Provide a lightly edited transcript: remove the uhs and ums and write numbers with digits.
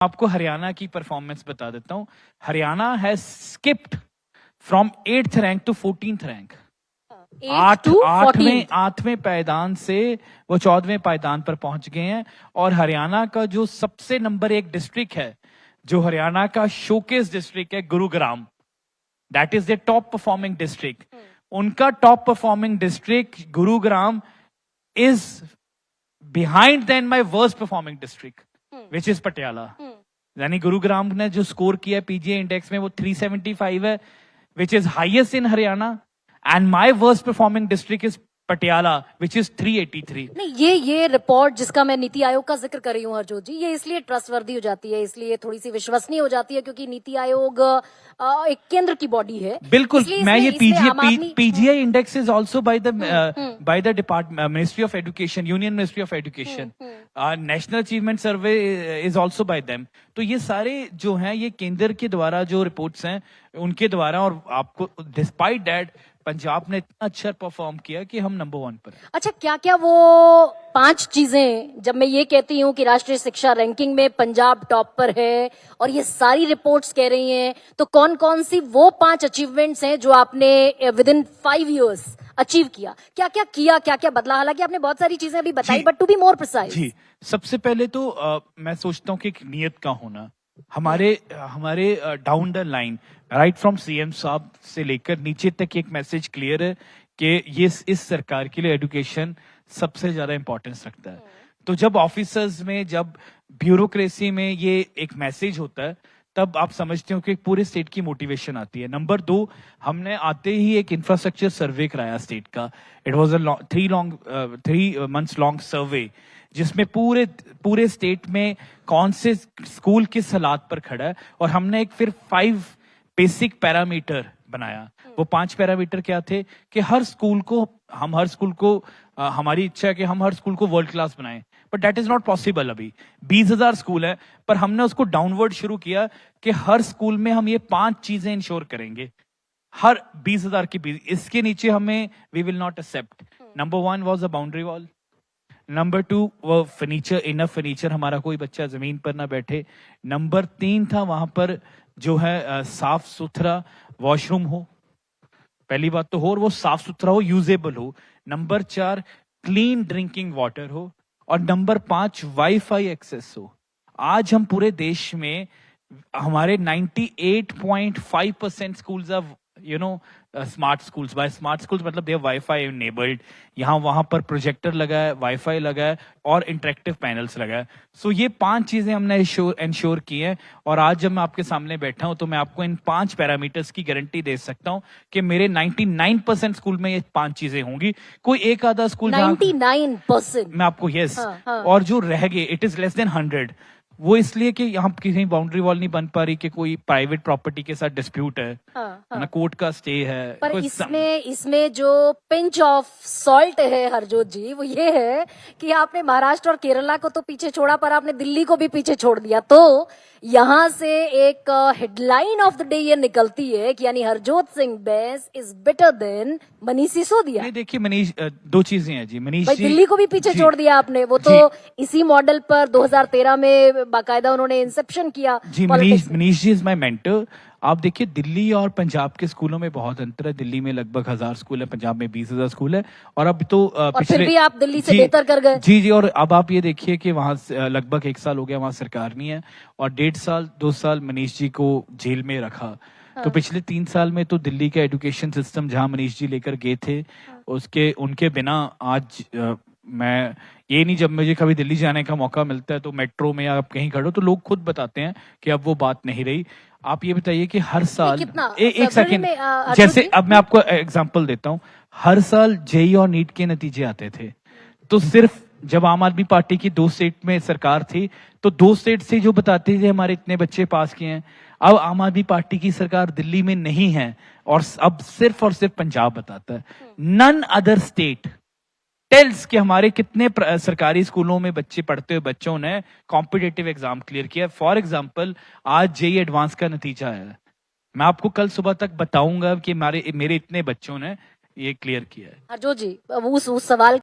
आपको हरियाणा की परफॉर्मेंस बता देता हूं। Haryana has skipped from 8th rank to 14th rank. आठवें पायदान से वो 14वें पायदान पर पहुंच गए हैं। और हरियाणा का जो सबसे नंबर 1 डिस्ट्रिक्ट है, जो हरियाणा का शोकेस डिस्ट्रिक्ट है, Gurugram, that is the top performing district. उनका top performing district Gurugram is behind than my worst performing district which is Patiala. यानी गुरुग्राम ने जो स्कोर किया पीजीआई इंडेक्स में वो 375 है, which is highest in Haryana. And my worst performing district is Patiala which is 383। नहीं, ये रिपोर्ट जिसका मैं नीति आयोग का जिक्र कर रही हूँ हरजोत जी, ये इसलिए ट्रस्टवर्दी हो जाती है, इसलिए थोड़ी सी विश्वसनीय हो जाती है क्योंकि नीति आयोग एक केंद्र की बॉडी है। बिल्कुल, मैं ये PGI index is also by the department ministry of education, union ministry of education. National achievement survey is also bye them. तो ये सारे जो हैं ये केंद्र के द्वारा जो रिपोर्ट्स हैं उनके द्वारा, और आपको डिस्पाइट दैट पंजाब ने इतना अच्छा परफॉर्म किया कि हम नंबर 1 पर। अच्छा, क्या क्या वो 5 चीजें, जब मैं ये कहती हूँ कि राष्ट्रीय शिक्षा रैंकिंग में पंजाब टॉप पर है और ये सारी रिपोर्ट्स कह रही हैं, तो कौन कौन सी वो 5 अचीवमेंट्स हैं जो आपने विद इन 5 years अचीव किया? क्या क्या बदला? हालांकि आपने बहुत सारी चीजें अभी बताई, but to be more precise. जी, सबसे पहले तो मैं सोचता हूँ कि एक नियत का होना, हमारे down the line right from CM साहब से लेकर नीचे तक एक मैसेज क्लियर है कि ये इस सरकार के लिए एजुकेशन सबसे ज्यादा इंपॉर्टेंस रखता है। तो जब ऑफिसर्स में, जब ब्यूरोक्रेसी में ये एक मैसेज होता है, तब आप समझते हो कि पूरे स्टेट की मोटिवेशन आती है। नंबर 2, हमने आते ही एक इंफ्रास्ट्रक्चर सर्वे कराया स्टेट का। It was a 3 months long survey, जिसमें पूरे स्टेट में कौन से स्कूल किस हालात पर खड़ा है, और हमने एक फिर 5 बेसिक पैरामीटर बनाया। वो 5 पैरामीटर क्या थे कि हमारी इच्छा है कि हम हर स्कूल को वर्ल्ड क्लास बनाएं, but that is not possible. अभी 20,000 स्कूल है, पर हमने उसको डाउनवर्ड शुरू किया कि हर स्कूल में हम ये 5 चीजें इंश्योर करेंगे, हर 20,000 की 20। इसके नीचे हमें we will not accept. Number 1 was a boundary wall. Number 2 वो फर्नीचर, इनफ फर्नीचर, हमारा कोई बच्चा जमीन पर ना बैठे। नंबर 3 था वहां पर जो है साफ सुथरा वॉशरूम हो, पहली बात तो हो, और वो साफ सुथरा हो, यूजेबल हो। नंबर 4 क्लीन ड्रिंकिंग वाटर हो, और नंबर 5 वाईफाई एक्सेस हो। आज हम पूरे देश में हमारे 98.5% schools of smart schools. By smart schools मतलब दे वाईफाई इनेबल्ड। यहाँ वहां पर प्रोजेक्टर लगा है, वाईफाई लगा है, और इंटरेक्टिव पैनल्स लगा है। सो ये 5 चीजें हमने इंश्योर की हैं। और आज जब मैं आपके सामने बैठा हूं तो मैं आपको इन 5 पैरामीटर्स की गारंटी दे सकता हूं कि मेरे 99% स्कूल में ये 5 चीजें होंगी। कोई एक आधा स्कूल 99% मैं आपको यस और जो रह गए इट इज लेस देन 100। वो इसलिए कि यहाँ किसी बाउंड्री वॉल नहीं बन पा रही, कि कोई प्राइवेट प्रॉपर्टी के साथ डिस्प्यूट है, ना कोर्ट का स्टे है। पर इसमें जो पिंच ऑफ सॉल्ट है हरजोत जी, वो ये है कि आपने महाराष्ट्र और केरला को तो पीछे छोड़ा, पर आपने दिल्ली को भी पीछे छोड़ दिया। तो यहाँ से एक हेडलाइन ऑफ द डे ये निकलती है कि यानी Harjot Singh Bains is better than Manish Sisodia. नहीं, देखिए मनीष, 2 चीजें हैं जी। मनीष जी, दिल्ली को भी पीछे छोड़ दिया आपने। वो तो इसी मॉडल पर 2013 में बाकायदा उन्होंने इंसेप्शन किया जी। Manish ji is my mentor. आप देखिए दिल्ली और पंजाब के स्कूलों में बहुत अंतर है। दिल्ली में लगभग 1000 स्कूल है, पंजाब में 20,000 स्कूल है। और अब तो फिर भी आप दिल्ली से बेहतर कर गए। जी। और अब आप ये देखिए कि वहां लगभग 1 साल हो गया वहां सरकार नहीं है, और 1.5 साल 2 साल मनीष जी को जेल में रखा। तो पिछले 3 साल में तो दिल्ली का एजुकेशन सिस्टम जहां मनीष जी लेकर गए थे, उनके बिना आज मैं ये नहीं, जब मुझे कभी दिल्ली जाने का मौका मिलता है तो मेट्रो में या आप कहीं खड़ो तो लोग खुद बताते हैं कि अब वो बात नहीं रही। आप ये बताइए कि हर साल एक सेकेंड, जैसे अब मैं आपको एग्जांपल देता हूं, हर साल जेई और नीट के नतीजे आते थे, तो सिर्फ जब आम आदमी पार्टी की 2 स्टेट में सरकार थी तो 2 स्टेट से जो बताते थे हमारे इतने बच्चे पास किए हैं। अब आम आदमी पार्टी की सरकार दिल्ली में नहीं है, और अब सिर्फ और सिर्फ पंजाब बताता है। नन अदर स्टेट टेल्स कि हमारे कितने सरकारी स्कूलों में बच्चे पढ़ते हुए बच्चों ने कॉम्पिटिटिव एग्जाम क्लियर किया। फॉर एग्जांपल आज जेई एडवांस का नतीजा है, मैं आपको कल सुबह तक बताऊंगा कि मेरे इतने बच्चों ने ये क्लियर किया है। हरजोत जी, उस सवाल